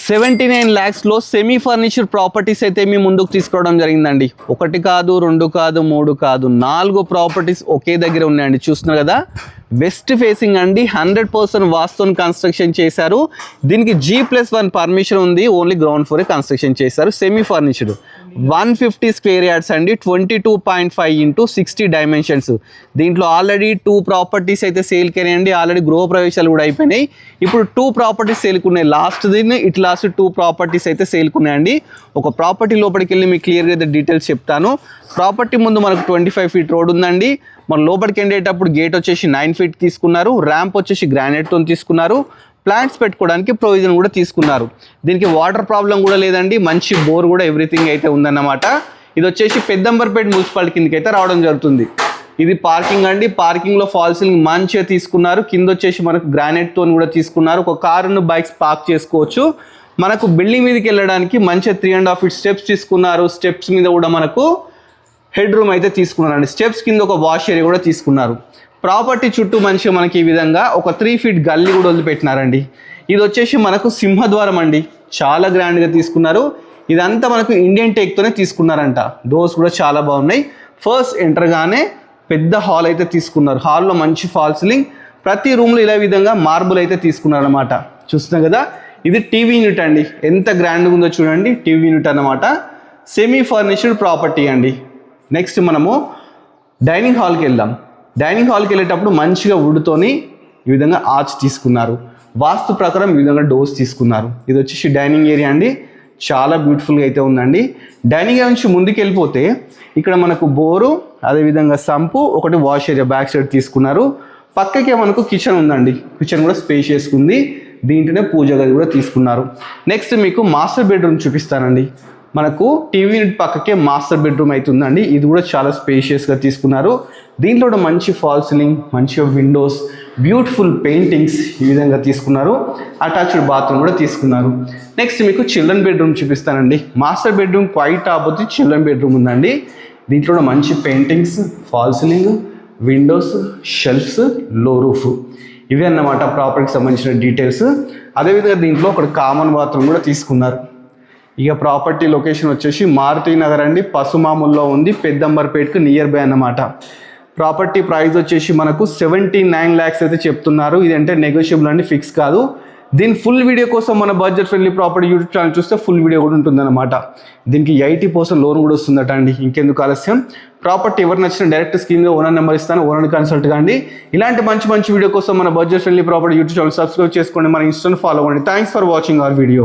79 lakhsలో semi furniture properties అయితే మీ ముందుకు తీసుకోవడం జరిగిందండి. ఒకటి కాదు, రెండు కాదు, మూడు కాదు, 4 ప్రాపర్టీస్ ఒకే దగ్గర ఉన్నాయండి. చూస్తున్నారు కదా, వెస్ట్ ఫేసింగ్ అండి, 100% వాస్తు కన్స్ట్రక్షన్ చేశారు. దీనికి G+1 పర్మిషన్ ఉంది. ఓన్లీ గ్రౌండ్ ఫ్లోర్ కన్స్ట్రక్షన్ చేశారు. సెమీ ఫర్నిచర్ 150 స్క్వేర్ యార్డ్స్ అండి, 22.5 × 60 డైమెన్షన్స్. దీంట్లో ఆల్రెడీ 2 ప్రాపర్టీస్ అయితే సేల్కి అయినాయండి. ఆల్రెడీ గృహ ప్రవేశాలు కూడా అయిపోయినాయి. ఇప్పుడు 2 ప్రాపర్టీస్ సేల్కున్నాయి. లాస్ట్ 2 ప్రాపర్టీస్ అయితే సేల్కున్నాయండి. ఒక ప్రాపర్టీ లోపలికి వెళ్ళి మీకు క్లియర్గా అయితే డీటెయిల్స్ చెప్తాను. ప్రాపర్టీ ముందు మనకు 25 ఫీట్ రోడ్ ఉందండి. మన లోపలికి వెళ్ళేటప్పుడు గేట్ వచ్చేసి 9 ఫీట్ తీసుకున్నారు. ర్యాంప్ వచ్చేసి గ్రానైట్తో తీసుకున్నారు. ప్లాంట్స్ పెట్టుకోవడానికి ప్రొవిజన్ కూడా తీసుకున్నారు. దీనికి వాటర్ ప్రాబ్లం కూడా లేదండి. మంచి బోర్ కూడా ఎవ్రీథింగ్ అయితే ఉందన్నమాట. ఇది వచ్చేసి పెద్దంబర్పేట మున్సిపాలిటీ కిందకి అయితే రావడం జరుగుతుంది. ఇది పార్కింగ్ అండి. పార్కింగ్లో ఫాల్ సీలింగ్ మంచిగా తీసుకున్నారు. కింద వచ్చేసి మనకు గ్రానైట్తో కూడా తీసుకున్నారు. ఒక కారును బైక్స్ పార్క్ చేసుకోవచ్చు. మనకు బిల్డింగ్ మీదకి వెళ్ళడానికి మంచిగా 3.5 ఫీట్ స్టెప్స్ తీసుకున్నారు. స్టెప్స్ మీద కూడా మనకు హెడ్ రూమ్ అయితే తీసుకున్నారండి. స్టెప్స్ కింద ఒక వాష్ ఏరియా కూడా తీసుకున్నారు. ప్రాపర్టీ చుట్టూ మంచిగా మనకి ఈ విధంగా ఒక 3 ఫీట్ గల్లీ కూడా వదిలిపెట్టినారండి. ఇది వచ్చేసి మనకు సింహద్వారం అండి. చాలా గ్రాండ్గా తీసుకున్నారు. ఇదంతా మనకు ఇండియన్ టేక్తోనే తీసుకున్నారంట. డోర్స్ కూడా చాలా బాగున్నాయి. ఫస్ట్ ఎంటర్గానే పెద్ద హాల్ అయితే తీసుకున్నారు. హాల్లో మంచి ఫాల్ సీలింగ్, ప్రతి రూమ్లో ఇలా విధంగా మార్బుల్ అయితే తీసుకున్నారు అనమాట. చూస్తున్నాం కదా, ఇది టీవీ యూనిట్ అండి. ఎంత గ్రాండ్గా ఉందో చూడండి. టీవీ యూనిట్ అన్నమాట. సెమీ ఫర్నిచర్డ్ ప్రాపర్టీ అండి. నెక్స్ట్ మనము డైనింగ్ హాల్కి వెళ్దాం. డైనింగ్ హాల్కి వెళ్ళేటప్పుడు మంచిగా వుడ్తోని ఈ విధంగా ఆర్చ్ తీసుకున్నారు. వాస్తు ప్రకారం ఈ విధంగా డోర్స్ తీసుకున్నారు. ఇది వచ్చేసి డైనింగ్ ఏరియా అండి. చాలా బ్యూటిఫుల్గా అయితే ఉందండి. డైనింగ్ ఏరియా నుంచి ముందుకు వెళ్ళిపోతే ఇక్కడ మనకు బోరు, అదేవిధంగా సంపు, ఒకటి వాష్ ఏరియా బ్యాక్ సైడ్ తీసుకున్నారు. పక్కకే మనకు కిచెన్ ఉందండి. కిచెన్ కూడా స్పేషియస్ ఉంది. దీంట్లోనే పూజ గది కూడా తీసుకున్నారు. నెక్స్ట్ మీకు మాస్టర్ బెడ్రూమ్ చూపిస్తానండి. మనకు టీవీ యూనిట్ పక్కకే మాస్టర్ బెడ్రూమ్ అవుతుందండి. ఇది కూడా చాలా స్పేషియస్గా తీసుకున్నారు. దీంట్లో కూడా మంచి ఫాల్ సీలింగ్, మంచిగా విండోస్, బ్యూటిఫుల్ పెయింటింగ్స్ ఈ విధంగా తీసుకున్నారు. అటాచ్డ్ బాత్రూమ్ కూడా తీసుకున్నారు. నెక్స్ట్ మీకు చిల్డ్రన్ బెడ్రూమ్ చూపిస్తానండి. Master bedroom quite opposite children bedroom ఉందండి. దీంట్లో కూడా మంచి paintings, fall ceiling, Windows, shelves, లో రూఫ్, ఇవి అన్నమాట ప్రాపర్టీకి సంబంధించిన డీటెయిల్స్. అదేవిధంగా దీంట్లో ఒక కామన్ బాత్రూమ్ కూడా తీసుకున్నారు. ఇక ప్రాపర్టీ లొకేషన్ వచ్చేసి మారుతి నగర్ అండి, పసుమాముల్లో ఉంది. పెద్దంబర్పేటకు నియర్ బై అన్నమాట. ప్రాపర్టీ ప్రైస్ వచ్చేసి మనకు 79 lakhs అయితే చెప్తున్నారు. ఇది అంటే నెగోషియబుల్ అండి, ఫిక్స్ కాదు. దీని ఫుల్ వీడియో కోసం మన budget friendly property YouTube channel చూస్తే ఫుల్ వీడియో కూడా ఉంటుందన్నమాట. దీనికి 80% లోన్ కూడా వస్తుందట అండి. ఇంకెందుకు ఆలస్యం, ప్రాపర్టీ ఎవరు నచ్చిన డైరెక్ట్ స్క్రీన్లో ఓనర్ నెంబర్ ఇస్తాను, ఓనర్ కన్సల్ట్ కాండి. ఇలాంటి మంచి వీడియో కోసం మన budget friendly property YouTube channel subscribe చేసుకోండి. మన ఇన్స్టాని ఫాలో అవ్వండి. Thanks for watching our video.